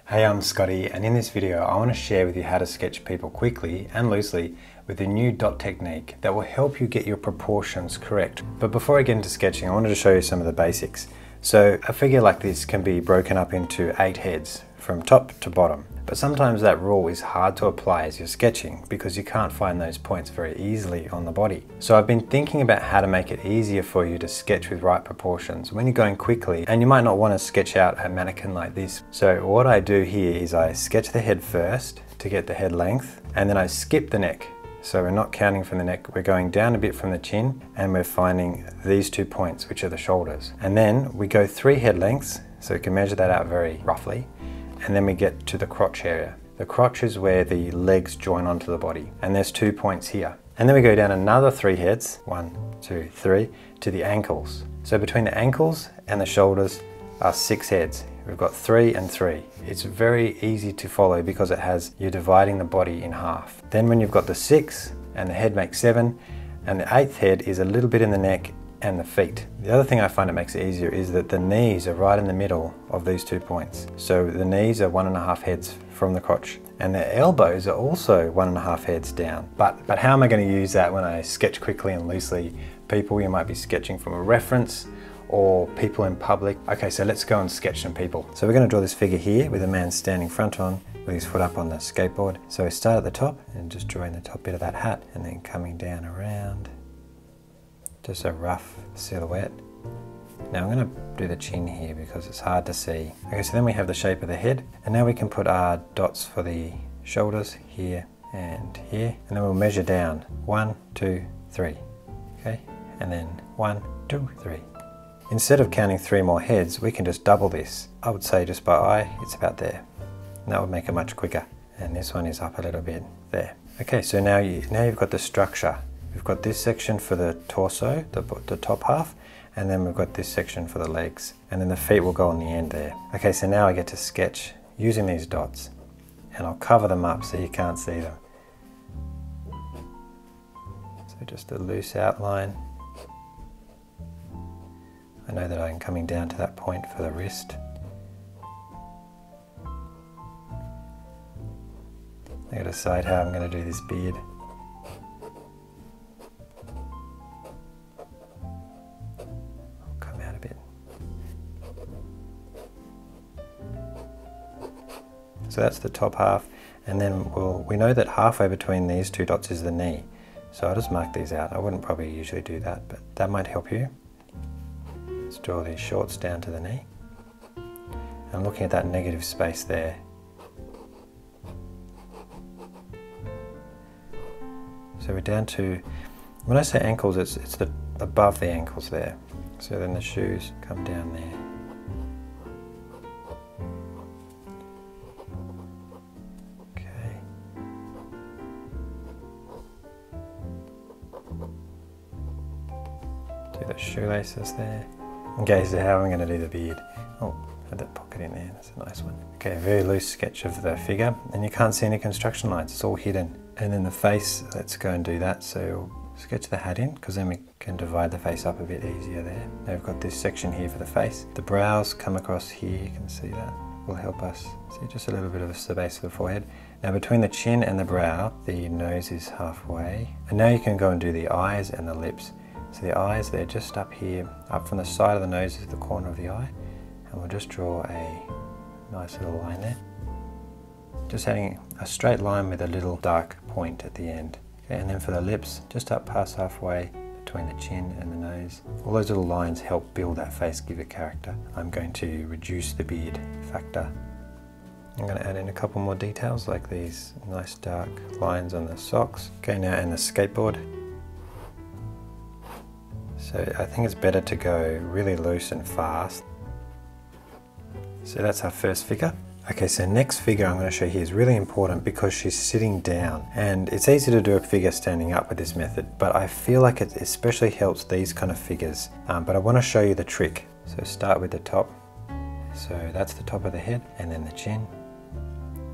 Hey, I'm Scotty, and in this video I want to share with you how to sketch people quickly and loosely with a new dot technique that will help you get your proportions correct. But before I get into sketching, I wanted to show you some of the basics. So a figure like this can be broken up into 8 heads from top to bottom. But sometimes that rule is hard to apply as you're sketching because you can't find those points very easily on the body. So I've been thinking about how to make it easier for you to sketch with right proportions when you're going quickly, and you might not want to sketch out a mannequin like this. So what I do here is I sketch the head first to get the head length, and then I skip the neck. So we're not counting from the neck, we're going down a bit from the chin, and we're finding these 2 points, which are the shoulders. And then we go 3 head lengths, so we can measure that out very roughly. And then we get to the crotch area. The crotch is where the legs join onto the body, and there's 2 points here. And then we go down another 3 heads, 1, 2, 3, to the ankles. So between the ankles and the shoulders are 6 heads. We've got 3 and 3. It's very easy to follow because it has, you're dividing the body in half. Then when you've got the 6 and the head makes 7, and the 8th head is a little bit in the neck and the feet. The other thing I find it makes it easier is that the knees are right in the middle of these 2 points. So the knees are 1.5 heads from the crotch, and the elbows are also 1.5 heads down. But how am I going to use that when I sketch quickly and loosely people you might be sketching from a reference or people in public? Okay, so let's go and sketch some people. So we're going to draw this figure here with a man standing front on with his foot up on the skateboard. So we start at the top and just drawing the top bit of that hat and then coming down around. Just a rough silhouette. Now I'm going to do the chin here because it's hard to see. Okay, so then we have the shape of the head, and now we can put our dots for the shoulders here and here, and then we'll measure down 1, 2, 3. Okay, and then 1, 2, 3. Instead of counting 3 more heads, we can just double this. I would say just by eye, it's about there. And that would make it much quicker. And this one is up a little bit there. Okay, so now you've got the structure. We've got this section for the torso, the top half, and then we've got this section for the legs, and then the feet will go on the end there. Okay, so now I get to sketch using these dots, and I'll cover them up so you can't see them. So just a loose outline. I know that I'm coming down to that point for the wrist. I gotta decide how I'm going to do this beard. So that's the top half, and then we know that halfway between these 2 dots is the knee. So I'll just mark these out. I wouldn't probably usually do that, but that might help you. Let's draw these shorts down to the knee. I'm looking at that negative space there. So we're down to, when I say ankles, it's above the ankles there. So then the shoes come down there. Do the shoelaces there. Okay, so how am I going to do the beard? Oh, had that pocket in there, that's a nice one. Okay, a very loose sketch of the figure, and you can't see any construction lines, it's all hidden. And then the face, let's go and do that. So sketch the hat in, because then we can divide the face up a bit easier there. Now we've got this section here for the face. The brows come across here, you can see that. Will help us see just a little bit of the base of the forehead. Now between the chin and the brow, the nose is halfway. And now you can go and do the eyes and the lips. So the eyes, they're just up here, up from the side of the nose is the corner of the eye. And we'll just draw a nice little line there. Just having a straight line with a little dark point at the end. Okay, and then for the lips, just up past halfway between the chin and the nose. All those little lines help build that face, give it character. I'm going to reduce the beard factor. I'm going to add in a couple more details like these nice dark lines on the socks. Okay, now and the skateboard. So I think it's better to go really loose and fast. So that's our first figure. Okay, so next figure I'm going to show here is really important because she's sitting down, and it's easy to do a figure standing up with this method, but I feel like it especially helps these kind of figures. But I want to show you the trick. So start with the top. So that's the top of the head, and then the chin.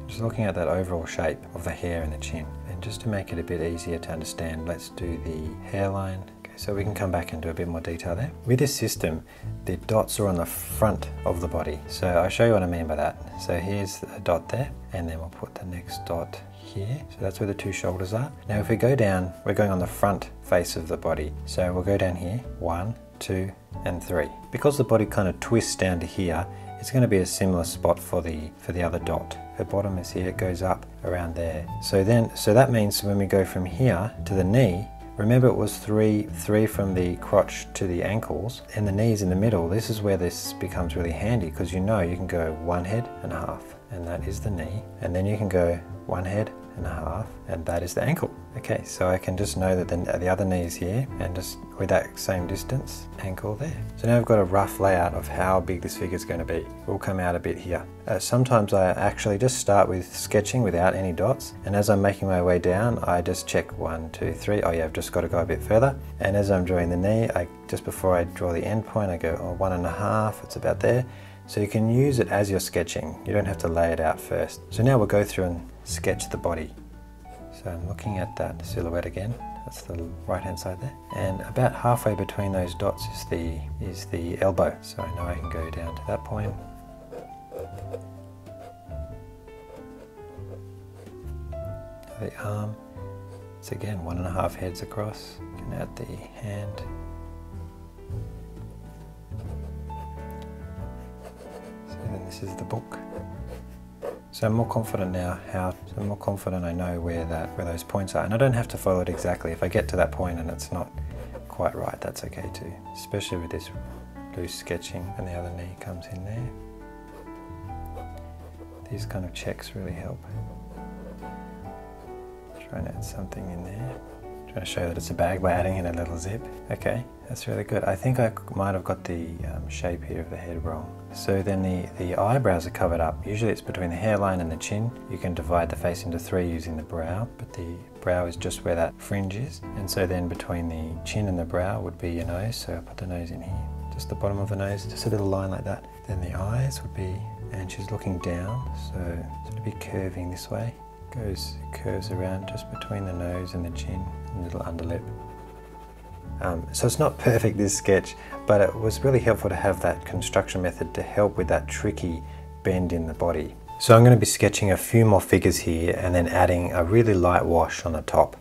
Just looking at that overall shape of the hair and the chin. And just to make it a bit easier to understand, let's do the hairline. So we can come back and do a bit more detail there. With this system, the dots are on the front of the body. So I'll show you what I mean by that. So here's a dot there, and then we'll put the next dot here. So that's where the two shoulders are. Now if we go down, we're going on the front face of the body. So we'll go down here, 1, 2, and 3. Because the body kind of twists down to here, it's going to be a similar spot for the other dot. Her bottom is here, it goes up around there. So that means when we go from here to the knee, remember it was three from the crotch to the ankles, and the knee's in the middle. This is where this becomes really handy, because you know you can go 1 head and a half, and that is the knee, and then you can go 1 head and a half, and that is the ankle. Okay, so I can just know that the other knee is here, and just with that same distance, ankle there. So now I've got a rough layout of how big this figure is going to be. It will come out a bit here. Sometimes I actually just start with sketching without any dots, and as I'm making my way down, I just check 1, 2, 3. Oh yeah, I've just got to go a bit further. And as I'm drawing the knee, just before I draw the end point, I go 1 and a half, it's about there. So you can use it as you're sketching. You don't have to lay it out first. So now we'll go through and sketch the body. So I'm looking at that silhouette again. That's the right hand side there. And about halfway between those dots is the elbow. So I know I can go down to that point. The arm. It's again 1.5 heads across. You can add the hand. And this is the book. So I'm more confident now I'm more confident I know where those points are, and I don't have to follow it exactly. If I get to that point and it's not quite right, that's okay too, especially with this loose sketching, and the other knee comes in there. These kind of checks really help. Try and add something in there. Trying to show that it's a bag by adding in a little zip. Okay, that's really good. I think I might have got the shape here of the head wrong. So then the eyebrows are covered up. Usually it's between the hairline and the chin. You can divide the face into 3 using the brow, but the brow is just where that fringe is. And so then between the chin and the brow would be your nose. So I'll put the nose in here. Just the bottom of the nose, just a little line like that. Then the eyes would be, and she's looking down, so it's going to be curving this way. Curves around just between the nose and the chin, and little underlip. So it's not perfect, this sketch, but it was really helpful to have that construction method to help with that tricky bend in the body. So I'm going to be sketching a few more figures here and then adding a really light wash on the top.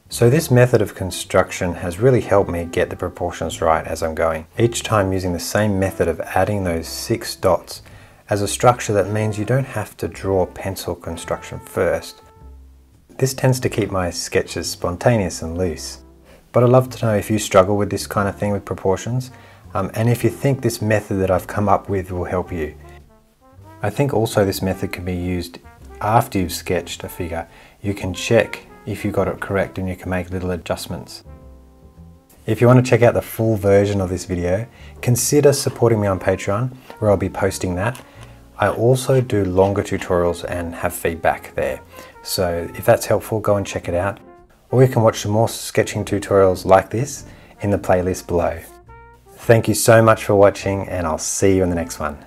So this method of construction has really helped me get the proportions right as I'm going. Each time using the same method of adding those 6 dots as a structure that means you don't have to draw pencil construction first. This tends to keep my sketches spontaneous and loose. But I'd love to know if you struggle with this kind of thing with proportions, and if you think this method that I've come up with will help you. I think also this method can be used after you've sketched a figure. You can check if you got it correct and you can make little adjustments. If you want to check out the full version of this video, consider supporting me on Patreon, where I'll be posting that. I also do longer tutorials and have feedback there. So if that's helpful, go and check it out. Or you can watch some more sketching tutorials like this in the playlist below. Thank you so much for watching, and I'll see you in the next one.